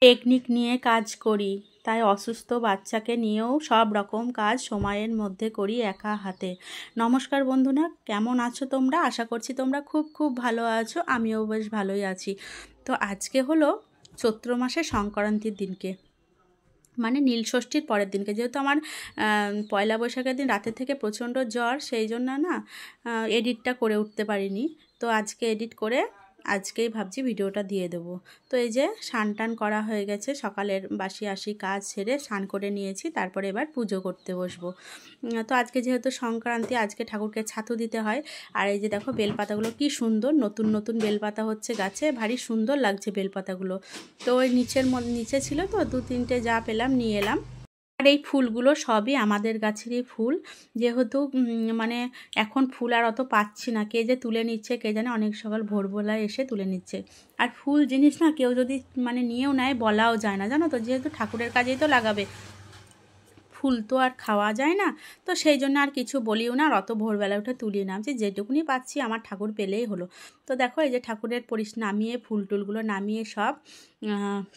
Technique নিয়ে কাজ করি, তাই অসুস্থ বাচ্চাকে নিয়েও সব রকম কাজ সময়ের মধ্যে করি একা হাতে। নমস্কার বন্ধুরা, কেমন আছো তোমরা? আশা করছি তোমরা খুব খুব ভালো আছো, আমিও বেশ ভালোই আছি। তো আজকে হলো চৈত্র মাসের সংক্রান্তির দিনকে, মানে নীলষষ্ঠীর পরের দিনকে। যেহেতু আমার পয়লা বৈশাখের দিন রাতের থেকে প্রচণ্ড জ্বর, সেই জন্য না এডিটটা করে উঠতে পারিনি। তো আজকে এডিট করে আজকেই ভাবছি ভিডিওটা দিয়ে দেবো। তো এই যে স্নান টান করা হয়ে গেছে, সকালের বাসি আসি কাজ সেরে স্নান করে নিয়েছি, তারপরে এবার পুজো করতে বসবো। তো আজকে যেহেতু সংক্রান্তি, আজকে ঠাকুরকে ছাতু দিতে হয়। আর এই যে দেখো বেলপাতাগুলো কি সুন্দর, নতুন নতুন বেলপাতা হচ্ছে গাছে, ভারী সুন্দর লাগছে বেলপাতাগুলো। তো ওই নিচে ছিল, তো 2-3টে যা পেলাম নিয়ে এলাম। আর এই ফুলগুলো সবই আমাদের গাছেরই ফুল, যেহেতু মানে এখন ফুল আর অত পাচ্ছি না, কে যে তুলে নিচ্ছে কে জানে, অনেক সকাল ভোরবেলায় এসে তুলে নিচ্ছে। আর ফুল জিনিস না কেউ যদি মানে নিয়েও নেয় বলাও যায় না, জানো তো, যেহেতু ঠাকুরের কাজেই তো লাগাবে, ফুল তো আর খাওয়া যায় না। তো সেই জন্য আর কিছু বলিও না, আর অত ভোরবেলা উঠে তুলি না, যে যেটুকুনি পাচ্ছি আমার ঠাকুর পেলেই হলো। তো দেখো এই যে ঠাকুরের নামিয়ে ফুল টুলগুলো নামিয়ে সব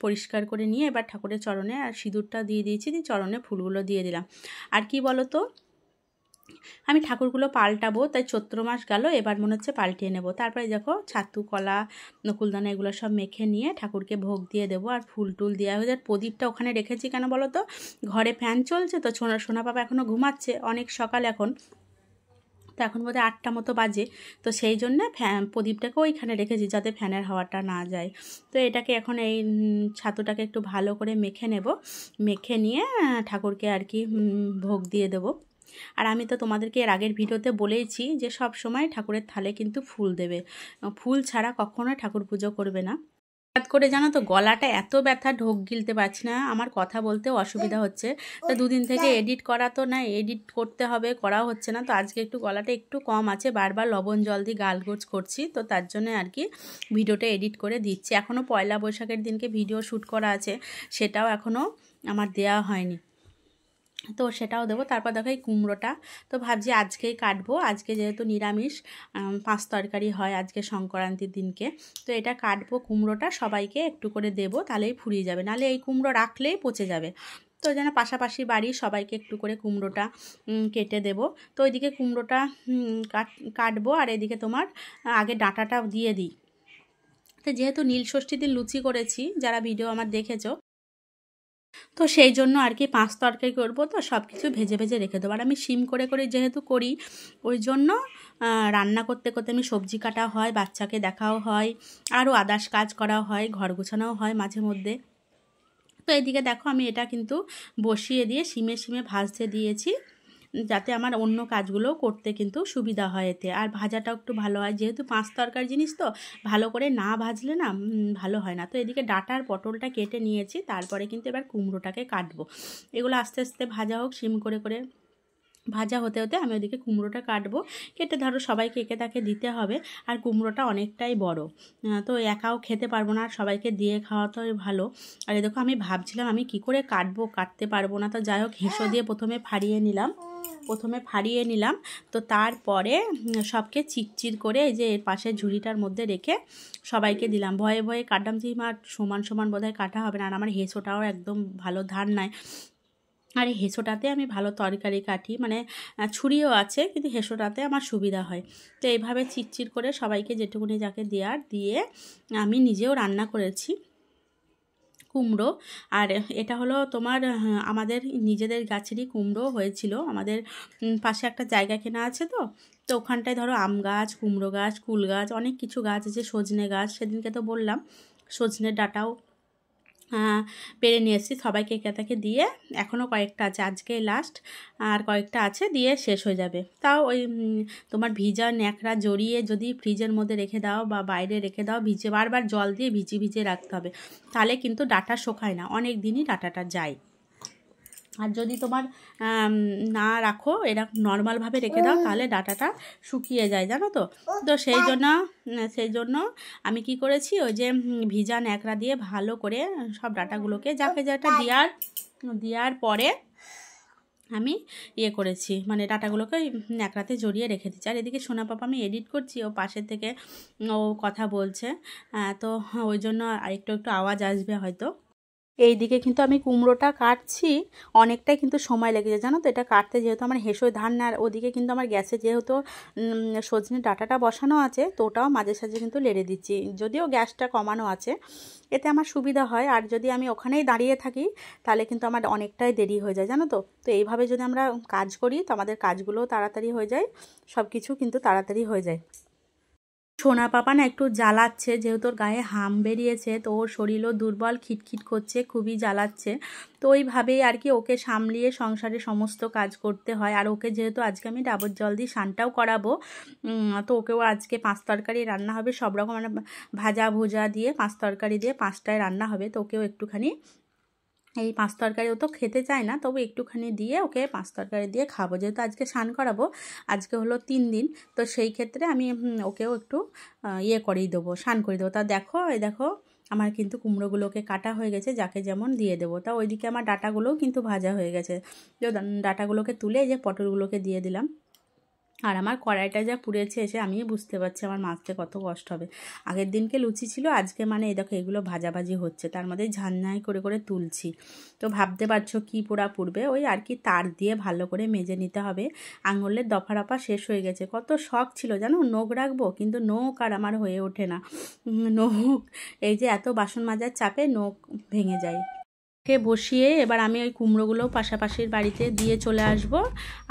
পরিষ্কার করে নিয়ে এবার ঠাকুরের চরণে আর সিঁদুরটা দিয়ে দিয়েছি, দিয়ে চরণে ফুলগুলো দিয়ে দিলাম। আর কি বলো তো, আমি ঠাকুরগুলো পাল্টাবো, তাই চৈত্র মাস গেল, এবার মনে হচ্ছে পাল্টিয়ে নেব। তারপরে দেখো ছাতু, কলা, নকুলদানা এগুলো সব মেখে নিয়ে ঠাকুরকে ভোগ দিয়ে দেবো। আর ফুল টুল দেওয়া হয়ে যায়। প্রদীপটা ওখানে রেখেছি কেন বলো তো, ঘরে ফ্যান চলছে তো, সোনা পাপা এখনও ঘুমাচ্ছে, অনেক সকাল এখন, তো এখন বোধহয় 8টা মতো বাজে। তো সেই জন্য প্রদীপটাকে ওইখানে রেখেছি যাতে ফ্যানের হাওয়াটা না যায়। তো এটাকে এখন এই ছাতুটাকে একটু ভালো করে মেখে নেব, মেখে নিয়ে ঠাকুরকে আর কি ভোগ দিয়ে দেবো। আর আমি তো তোমাদেরকে এর আগের ভিডিওতে বলেইছি যে সব সময় ঠাকুরের থালে কিন্তু ফুল দেবে, ফুল ছাড়া কখনোই ঠাকুর পুজো করবে না। হঠাৎ করে জানো তো গলাটা এত ব্যথা, ঢোক গিলতে পারছি না, আমার কথা বলতেও অসুবিধা হচ্ছে। তো দুদিন থেকে এডিট করা তো না, এডিট করতে হবে, করাও হচ্ছে না। তো আজকে একটু গলাটা একটু কম আছে, বারবার লবণ জল দিয়ে গালগোজ করছি, তো তার জন্য আর কি ভিডিওটা এডিট করে দিচ্ছি। এখনও পয়লা বৈশাখের দিনকে ভিডিও শ্যুট করা আছে, সেটাও এখনও আমার দেওয়া হয়নি, তো সেটাও দেবো। তারপর দেখো এই কুমড়োটা, তো ভাবছি আজকেই কাটবো, আজকে যেহেতু নিরামিষ 5 তরকারি হয় আজকে সংক্রান্তির দিনকে। তো এটা কাটবো কুমড়োটা, সবাইকে একটু করে দেবো, তাহলেই ফুরিয়ে যাবে, নাহলে এই কুমড়ো রাখলেই পচে যাবে। তো যেন পাশাপাশি বাড়ি সবাইকে একটু করে কুমড়োটা কেটে দেবো। তো ওইদিকে কুমড়োটা কাটবো, আর এদিকে তোমার আগে ডাঁটাটা দিয়ে দিই। তো যেহেতু নীলষষ্ঠীর দিন লুচি করেছি, যারা ভিডিও আমার দেখেছো, তো সেই জন্য আর কি 5 তরকারি করবো, তো সব কিছু ভেজে ভেজে রেখে দেবো। আর আমি সিম করে করে যেহেতু করি, ওই জন্য রান্না করতে করতে আমি সবজি কাটা হয়, বাচ্চাকে দেখাও হয়, আরও আদার্স কাজ করাও হয়, ঘর গোছানোও হয় মাঝে মধ্যে। তো এদিকে দেখো আমি এটা কিন্তু বসিয়ে দিয়ে সিমে ভাজতে দিয়েছি, যাতে আমার অন্য কাজগুলোও করতে কিন্তু সুবিধা হয় এতে। আর ভাজাটাও একটু ভালো হয়, যেহেতু 5 তরকারি জিনিস তো ভালো করে না ভাজলে না ভালো হয় না। তো এদিকে ডাঁটার পটলটা কেটে নিয়েছি, তারপরে কিন্তু এবার কুমড়োটাকে কাটবো। এগুলো আস্তে আস্তে ভাজা হোক, সিম করে করে ভাজা হতে হতে আমি ওদিকে কুমড়োটা কাটবো, কেটে ধরো সবাইকে একে তাকে দিতে হবে। আর কুমড়োটা অনেকটাই বড়, তো একাও খেতে পারবো না, আর সবাইকে দিয়ে খাওয়াটাই ভালো। আর এই দেখো আমি ভাবছিলাম আমি কি করে কাটবো, কাটতে পারবো না। তো যাই হোক হেঁসো দিয়ে প্রথমে ফাড়িয়ে নিলাম। তো তারপরে সবকে চিরচির করে এই যে এর পাশে ঝুড়িটার মধ্যে রেখে সবাইকে দিলাম। ভয়ে ভয়ে কাটলাম যে আমার সমান সমান বোধহয় কাটা হবে না, আর আমার হেঁসোটাও একদম ভালো ধার নাই। আর এই হেঁসোটাতে আমি ভালো তরকারি কাটি, মানে ছুরিও আছে কিন্তু হেঁসোটাতে আমার সুবিধা হয়। তো এইভাবে চিরচির করে সবাইকে যেটুকুনি যাকে দেওয়ার দিয়ে আমি নিজেও রান্না করেছি কুমড়ো। আর এটা হলো তোমার আমাদের নিজেদের গাছেরই কুমড়ো হয়েছিল, আমাদের পাশে একটা জায়গা কেনা আছে, তো তো ওখানটায় ধরো আম গাছ, কুমড়ো গাছ, কুল গাছ, অনেক কিছু গাছ আছে, সজনে গাছ, সেদিনকে তো বললাম সজনের ডাঁটাও পেরে নিয়ে এসেছি, সবাইকে একে তাকে দিয়ে। এখনও কয়েকটা আছে, আজকে লাস্ট, আর কয়েকটা আছে, দিয়ে শেষ হয়ে যাবে। তাও ওই তোমার ভিজা ন্যাকড়া জড়িয়ে যদি ফ্রিজের মধ্যে রেখে দাও বা বাইরে রেখে দাও, বারবার জল দিয়ে ভিজিয়ে রাখতে হবে, তাহলে কিন্তু ডাঁটা শোকায় না, অনেক দিনই ডাঁটাটা যায়। আর যদি তোমার না রাখো, এরকম নর্মালভাবে রেখে দাও, তাহলে ডাঁটাটা শুকিয়ে যায়, জানো তো। তো সেই জন্য আমি কি করেছি, ওই যে ভিজা ন্যাকড়া দিয়ে ভালো করে সব ডাঁটাগুলোকে যাকে যেটা দেওয়ার পরে আমি করেছি, মানে ডাঁটাগুলোকে ন্যাকড়াতে জড়িয়ে রেখে দিচ্ছি। আর এদিকে সোনা পাপা আমি এডিট করছি, ও পাশের থেকে ও কথা বলছে, তো ওই জন্য একটু একটু আওয়াজ আসবে হয়তো। এইদিকে কিন্তু আমি কুমড়োটা কাটছি, অনেকটাই কিন্তু সময় লেগে যায় জানো তো এটা কাটতে, যেহেতু আমার হেঁসোয় ধান না। আর ওদিকে কিন্তু আমার গ্যাসে যেহেতু সজনে ডাঁটাটা বসানো আছে, তো ওটাও মাঝে সাঝে কিন্তু লেড়ে দিচ্ছি, যদিও গ্যাসটা কমানো আছে, এতে আমার সুবিধা হয়। আর যদি আমি ওখানেই দাঁড়িয়ে থাকি তাহলে কিন্তু আমার অনেকটাই দেরি হয়ে যায় জানো তো। তো এইভাবে যদি আমরা কাজ করি তো আমাদের কাজগুলোও তাড়াতাড়ি হয়ে যায়, সব কিছু কিন্তু তাড়াতাড়ি হয়ে যায়। সোনা পাপা না একটু জ্বালাচ্ছে, যেহেতু ওর গায়ে হাম বেরিয়েছে, তো ওর শরীরও দুর্বল, খিটখিট করছে, খুবই জ্বালাচ্ছে। তো ওইভাবেই আর কি ওকে সামলিয়ে সংসারে সমস্ত কাজ করতে হয়। আর ওকে যেহেতু আজকে আমি ডাবর জল দিয়ে স্নানটাও করাবো, তো ওকেও আজকে 5 তরকারি রান্না হবে, সব রকম মানে ভাজা ভুজা দিয়ে 5 তরকারি দিয়ে 5টায় রান্না হবে। তো ওকেও একটুখানি এই 5 তরকারি ও তো খেতে চায় না, তবু একটুখানি দিয়ে ওকে 5 তরকারি দিয়ে খাবো, যেহেতু আজকে স্নান করাবো। আজকে হলো 3 দিন, তো সেই ক্ষেত্রে আমি ওকেও একটু ইয়ে করেই দেবো, স্নান করে দেবো। তা দেখো, এই দেখো আমার কিন্তু কুমড়োগুলোকে কাটা হয়ে গেছে, যাকে যেমন দিয়ে দেবো। তা ওইদিকে আমার ডাঁটাগুলোও কিন্তু ভাজা হয়ে গেছে, যে ডাঁটাগুলোকে তুলে এই যে পটলগুলোকে দিয়ে দিলাম। আর আমার কড়াইটা যা পুড়েছে এসে আমিই বুঝতে পারছি আমার মাছতে কত কষ্ট হবে। আগের দিনকে লুচি ছিল, আজকে মানে এই দেখো এগুলো ভাজাভাজি হচ্ছে, তার মধ্যে ঝান্নাই করে করে তুলছি। তো ভাবতে পারছো কি পোড়া পুড়বে, ওই আর কি তার দিয়ে ভালো করে মেজে নিতে হবে। আঙুলের দফা রফা শেষ হয়ে গেছে, কত শখ ছিল জানো নখ রাখবো, কিন্তু নখ আর আমার হয়ে ওঠে না। নখ এই যে এত বাসন মাজার চাপে নখ ভেঙে যায়। কে বসিয়ে এবার আমি ওই কুমড়োগুলো পাশাপাশির বাড়িতে দিয়ে চলে আসব।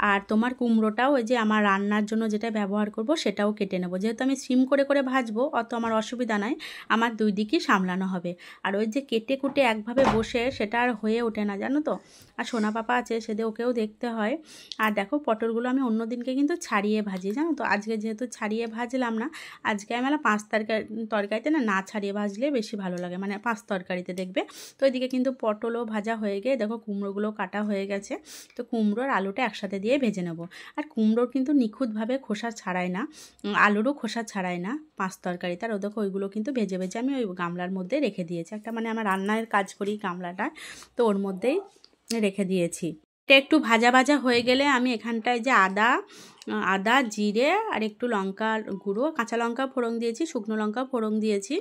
আর তোমার কুমড়োটাও ওই যে আমার রান্নার জন্য যেটা ব্যবহার করব সেটাও কেটে নেব, যেহেতু আমি সিম করে করে ভাজবো, অত আমার অসুবিধা নাই, আমার দুই দিকই সামলানো হবে। আর ওই যে কেটে কুটে একভাবে বসে সেটা আর হয়ে ওঠে না জানো তো। আর সোনা পাপা আছে, সেদে ওকেও দেখতে হয়। আর দেখো পটলগুলো আমি অন্য দিনকে কিন্তু ছাড়িয়ে ভাজি জানো তো, আজকে যেহেতু ছাড়িয়ে ভাজলাম না, আজকে আমি 5 তরকারিতে না ছাড়িয়ে ভাজলে বেশি ভালো লাগে, মানে 5 তরকারিতে দেখবে। তো এদিকে কিন্তু পটলও ভাজা হয়ে গিয়ে দেখো কুমড়োগুলো কাটা হয়ে গেছে। তো কুমড়ো আর আলুটা একসাথে দিয়ে ভেজে নেব। আর কুমড়োর কিন্তু নিখুঁতভাবে খোসা ছাড়ায় না, আলুরও খোসা ছাড়ায় না 5 তরকারিতে। আর ও দেখো ওইগুলো কিন্তু ভেজে ভেজে আমি ওই গামলার মধ্যে রেখে দিয়েছি, একটা মানে আমার রান্নার কাজ করি গামলাটা, তো ওর মধ্যেই রেখে দিয়েছি। এটা একটু ভাজা ভাজা হয়ে গেলে আমি এখানটায় যে আদা জিরে আর একটু লঙ্কার গুঁড়ো, কাঁচা লঙ্কা ফোড়ন দিয়েছি, শুকনো লঙ্কা ফোড়ন দিয়েছি।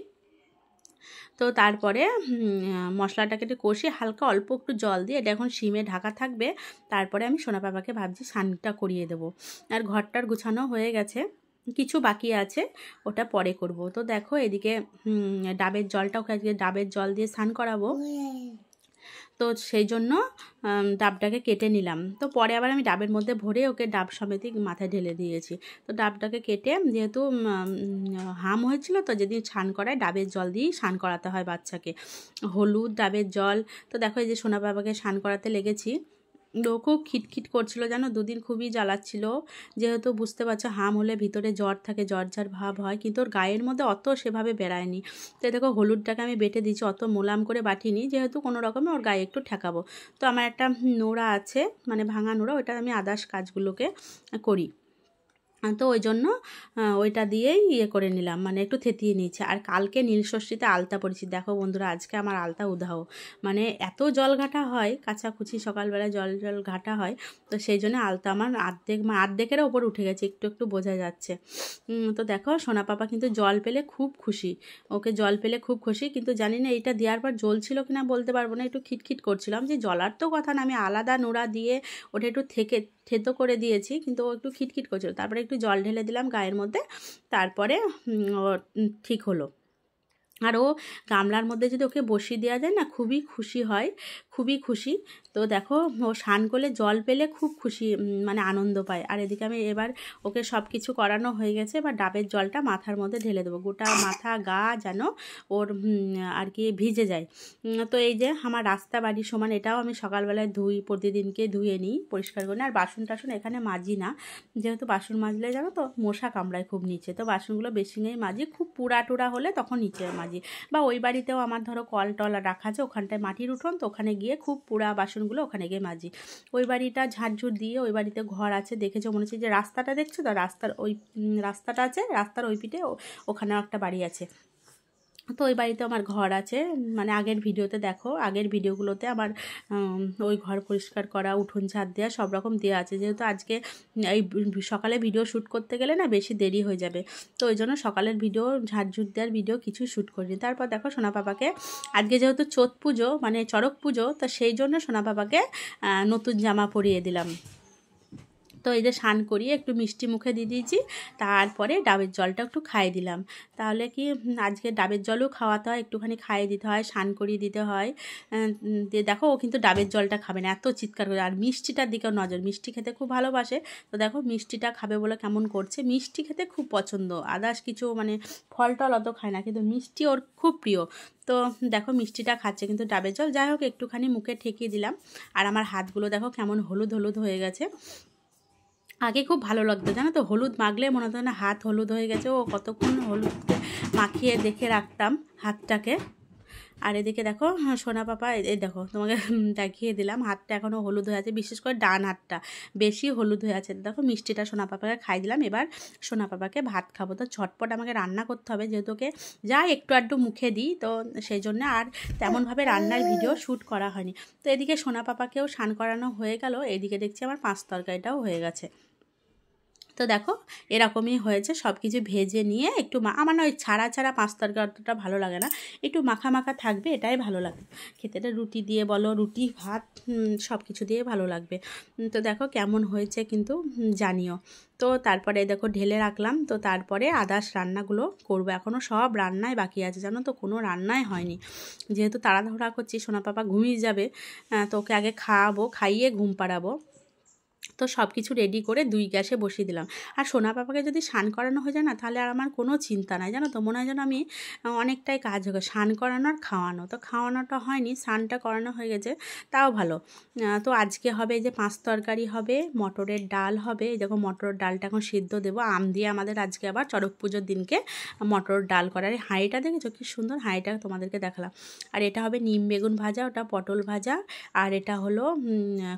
তো তারপরে মশলাটাকে একটু কষিয়ে হালকা অল্প একটু জল দিয়ে, এটা এখন সিমে ঢাকা থাকবে। তারপরে আমি সোনা পাপাকে ভাবছি স্নানটা করিয়ে দেবো। আর ঘরটার গুছানো হয়ে গেছে, কিছু বাকি আছে, ওটা পরে করব। তো দেখো এদিকে ডাবের জলটাও আজকে ডাবের জল দিয়ে স্নান করাবো, তো সেই জন্য ডাবটাকে কেটে নিলাম। তো পরে আবার আমি ডাবের মধ্যে ভরে ওকে ডাব সমেতই মাথায় ঢেলে দিয়েছি। তো ডাবটাকে কেটে, যেহেতু হাম হয়েছিল, তো যেদিন স্নান করায় ডাবের জল দিয়েই স্নান করাতে হয় বাচ্চাকে, হলুদ ডাবের জল। তো দেখো এই যে সোনা বাবাকে স্নান করাতে লেগেছি, ও খুব খিটখিট করছিল জানো, দুদিন খুবই জ্বালাচ্ছিল। যেহেতু বুঝতে পারছো হাম হলে ভিতরে জ্বর থাকে, জ্বর জ্বর ভাব হয়, কিন্তু ওর গায়ের মধ্যে অত সেভাবে বেড়ায়নি। তো দেখো হলুদটাকে আমি বেটে দিচ্ছি, অত মোলাম করে বাটিনি, যেহেতু কোনো রকমে ওর গায়ে একটু ঠেকাবো। তো আমার একটা নোড়া আছে, মানে ভাঙা নোড়া, ওইটা আমি আদার্স কাজগুলোকে করি, তো ওই জন্য ওইটা দিয়েই ইয়ে করে নিলাম, মানে একটু থেতিয়ে নিচ্ছে। আর কালকে নীলষষ্ঠীতে আলতা পড়েছি, দেখো বন্ধুরা আজকে আমার আলতা উধাও, মানে এত জল ঘাটা হয়, কাচাকুচি সকালবেলায় জল ঘাটা হয়, তো সেই জন্য আলতা আমার আর্ধেকেরও ওপর উঠে গেছে, একটু একটু বোঝা যাচ্ছে। তো দেখো সোনা পাপা কিন্তু জল পেলে খুব খুশি, ওকে জল পেলে খুব খুশি, কিন্তু জানি না এইটা দেওয়ার পর জ্বলছিল কিনা বলতে পারবো না, একটু খিটখিট করছিলাম, যে জ্বলার তো কথা না, আমি আলাদা নোড়া দিয়ে ওটা একটু থেতো করে দিয়েছি, কিন্তু ও একটু খিটখিট করছিল। তারপরে একটু জল ঢেলে দিলাম গায়ের মধ্যে, তারপরে ও ঠিক হলো। আর ও গামলার মধ্যে যদি ওকে বসিয়ে দেওয়া যায় না, খুবই খুশি হয়, খুবই খুশি। তো দেখো ও স্নান করলে জল পেলে খুব খুশি, মানে আনন্দ পায়। আর এদিকে আমি এবার ওকে সব কিছু করানো হয়ে গেছে, এবার ডাবের জলটা মাথার মধ্যে ঢেলে দেবো, গোটা মাথা গা যেন ওর আর কি ভিজে যায়। তো এই যে আমার রাস্তা বাড়ির সমান, এটাও আমি সকালবেলায় ধুই, প্রতিদিনকে ধুয়ে নিই, পরিষ্কার করি না। আর বাসন টাসন এখানে মাজি না, যেহেতু বাসন মাজলে জানো তো মশা কামড়ায় খুব নিচে, তো বাসনগুলো বেসিনেই মাজি, খুব পুরা টুরা হলে তখন নিচে মাজি। বা ওই বাড়িতেও আমার ধরো কল টল রাখা আছে, ওখানটায় মাটির উঠোন, তো ওখানে গিয়ে খুব পুরা বাসনগুলো ওখানে গিয়ে মাজি। ওই বাড়িটা ঝাড়ঝুড় দিয়ে, ওই বাড়িতে ঘর আছে, দেখেছো মনে হচ্ছে যে রাস্তাটা দেখছো তো, রাস্তার ওই রাস্তাটা আছে, রাস্তার ওই পিঠে ওখানেও একটা বাড়ি আছে, তো ওই বাড়িতে আমার ঘর আছে, মানে আগের ভিডিওতে দেখো, আগের ভিডিওগুলোতে আমার ওই ঘর পরিষ্কার করা, উঠোন ঝাড় দেওয়া সব রকম দেওয়া আছে। যেহেতু আজকে এই সকালে ভিডিও শ্যুট করতে গেলে না বেশি দেরি হয়ে যাবে, তো ওই জন্য সকালের ভিডিও, ঝাড়ঝুট দেওয়ার ভিডিও কিছু শ্যুট করিনি। তারপর দেখো সোনা পাপাকে আজকে যেহেতু চোথ পুজো মানে চড়ক পুজো, তো সেই জন্য সোনা পাপাকে নতুন জামা পরিয়ে দিলাম। তো এই যে স্নান করিয়ে একটু মিষ্টি মুখে দিয়ে দিয়েছি, তারপরে ডাবের জলটা একটু খাইয়ে দিলাম। তাহলে কি আজকে ডাবের জলও খাওয়াতে হয়, একটুখানি খাইয়ে দিতে হয়, স্নান করিয়ে দিতে হয়। দিয়ে দেখো ও কিন্তু ডাবের জলটা খাবে না, এত চিৎকার করে। আর মিষ্টিটার দিকেও নজর, মিষ্টি খেতে খুব ভালোবাসে। তো দেখো মিষ্টিটা খাবে বলে কেমন করছে, মিষ্টি খেতে খুব পছন্দ, আদার্স কিছু মানে ফল টল অত খায় না, কিন্তু মিষ্টি ওর খুব প্রিয়। তো দেখো মিষ্টিটা খাচ্ছে কিন্তু ডাবের জল। যাই হোক একটুখানি মুখে ঠেকিয়ে দিলাম। আর আমার হাতগুলো দেখো কেমন হলুদ হলুদ হয়ে গেছে। আগে খুব ভালো লাগতো জানো তো, হলুদ মাখলে মনে হতো না হাত হলুদ হয়ে গেছে, ও কতক্ষণ হলুদ মাখিয়ে দেখে রাখতাম হাতটাকে। আর এদিকে দেখো সোনা পাপা, এই দেখো তোমাকে দেখিয়ে দিলাম, হাতটা এখনও হলুদ হয়ে আছে, বিশেষ করে ডান হাতটা বেশি হলুদ হয়ে আছে। দেখো মিষ্টিটা সোনা পাপাকে খাই দিলাম, এবার সোনা পাপাকে ভাত খাবো। তো ঝটপট আমাকে রান্না করতে হবে, যেহেতু ওকে যা একটু আধটু মুখে দিই, তো সেই জন্য আর তেমনভাবে রান্নার ভিডিও শ্যুট করা হয়নি। তো এদিকে সোনা পাপাকেও স্নান করানো হয়ে গেল, এদিকে দেখছি আমার পাঁচ তরকারিটাও হয়ে গেছে। তো দেখো এরকমই হয়েছে, সব কিছু ভেজে নিয়ে একটু আমার না ওই ছাড়া ছাড়া পাঁচ তরকারিটা ভালো লাগে না, একটু মাখা মাখা থাকবে এটাই ভালো লাগে খেতে। রুটি দিয়ে বলো, রুটি ভাত সব কিছু দিয়ে ভালো লাগবে। তো দেখো কেমন হয়েছে কিন্তু জানিও। তো তারপরে দেখো ঢেলে রাখলাম। তো তারপরে আদার্স রান্নাগুলো করবো, এখনও সব রান্নাই বাকি আছে জানো তো, কোনো রান্নাই হয়নি। যেহেতু তাড়াহুড়া করছি, সোনা পাপা ঘুমিয়ে যাবে, তো ওকে আগে খাওয়াবো, খাইয়ে ঘুম পাড়াবো। তো সব কিছু রেডি করে 2 গ্যাসে বসিয়ে দিলাম। আর সোনা পাপাকে যদি স্নান করানো হয়ে যায় না, তাহলে আর আমার কোনো চিন্তা নাই জানো তো, মনে হয় যেন আমি অনেকটাই কাজ হবে। স্নান করানো আর খাওয়ানো, তো খাওয়ানোটা হয়নি, স্নানটা করানো হয়ে গেছে, তাও ভালো। তো আজকে হবে এই যে 5 তরকারি হবে, মটরের ডাল হবে। এই দেখো মটরের ডালটা এখন সিদ্ধ দেবো, আম দিয়ে আমাদের আজকে আবার চড়ক পুজোর দিনকে মটর ডাল করার। এই হাঁড়িটা দেখেছো কি সুন্দর, হাঁড়িটা তোমাদেরকে দেখালাম। আর এটা হবে নিম বেগুন ভাজা, ওটা পটল ভাজা, আর এটা হলো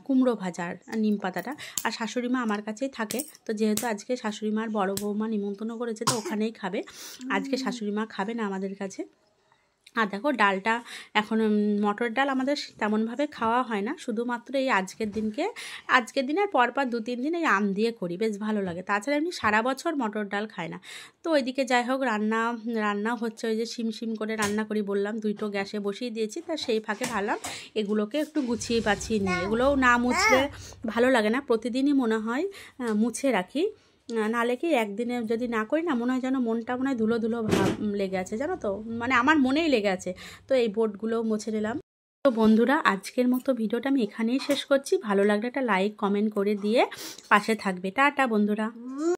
কুমড়ো ভাজা আর নিম পাতাটা। আর শাশুড়ি মা আমার কাছেই থাকে, তো যেহেতু আজকে শাশুড়ি মার বড় বৌমা নিমন্ত্রণ করেছে, তো ওখানেই খাবে। আজকে শাশুড়ি মা খাবে না আমাদের কাছে। আর দেখো ডালটা এখন মটর ডাল আমাদের তেমনভাবে খাওয়া হয় না, শুধুমাত্র এই আজকের দিনের পরপর 2-3 দিন এই আম দিয়ে করি, বেশ ভালো লাগে। তাছাড়া এমনি সারা বছর মটর ডাল খায় না। তো ওইদিকে যাই হোক রান্না হচ্ছে, ওই যে সিম করে রান্না করি বললাম, 2টো গ্যাসে বসিয়ে দিয়েছি। তা সেই ফাঁকে ভাবলাম এগুলোকে একটু গুছিয়ে পাছিয়ে নিই, এগুলোও না মুছলে ভালো লাগে না, প্রতিদিনই মনে হয় মুছে রাখি। নাহলে কি একদিনে যদি না করি না, মনে হয় যেন মনটা মনে হয় ধুলো ধুলো ভাব লেগে আছে জানো তো, মানে আমার মনেই লেগে আছে। তো এই বোর্ডগুলোও মুছে নিলাম। তো বন্ধুরা আজকের মতো ভিডিওটা আমি এখানেই শেষ করছি। ভালো লাগলে একটা লাইক কমেন্ট করে দিয়ে পাশে থাকবে। টাটা বন্ধুরা।